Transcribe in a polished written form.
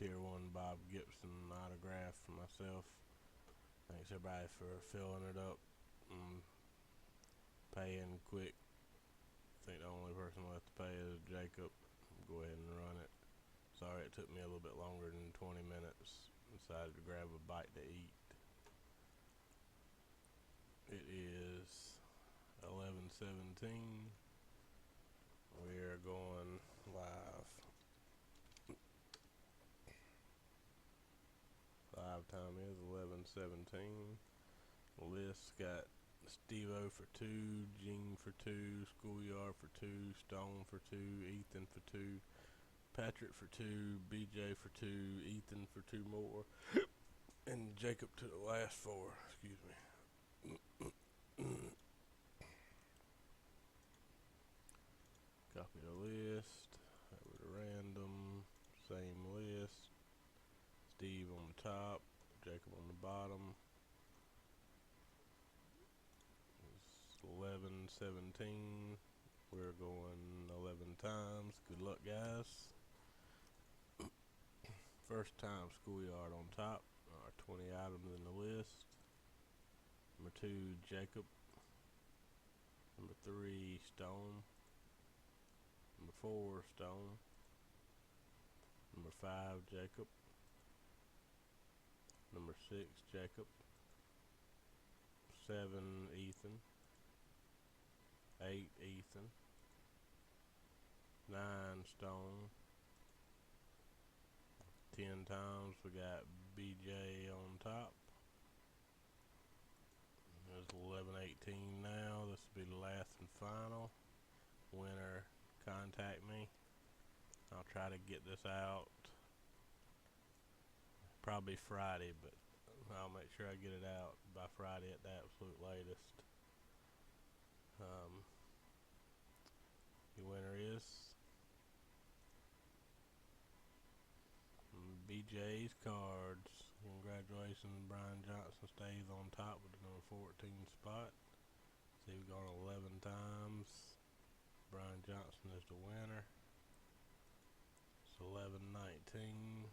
Tier One Bob Gibson autograph for myself. Thanks everybody for filling it up and paying quick. I think the only person left to pay is Jacob. Go ahead and run it. Sorry it took me a little bit longer than 20 minutes. Decided to grab a bite to eat. It is 11:17. We're going live. Live time is 11:17. List got Steve-O for 2, Gene for 2, Schoolyard for 2, Stone for 2, Ethan for 2, Patrick for 2, BJ for 2, Ethan for 2 more, and Jacob to the last 4. Excuse me. Copy the list. Over to random. Same list. Steve on the top, Jacob on the bottom. It's 11:17. We're going 11 times. Good luck, guys. First time Schoolyard on top. 20 items in the list. Number 2, Jacob. Number 3, Stone. Number 4, Stone. Number 5, Jacob. Number 6, Jacob. 7, Ethan. 8, Ethan. 9, Stone. 10 times we got BJ on top. It's 11:18 now. This will be the last and final. Winner, contact me. I'll try to get this out probably Friday, but I'll make sure I get it out by Friday at the absolute latest. The winner is BJ's Cards. Congratulations, Brian Johnson stays on top with the number 14 spot. See, we've gone 11 times. Brian Johnson is the winner. It's 11:19.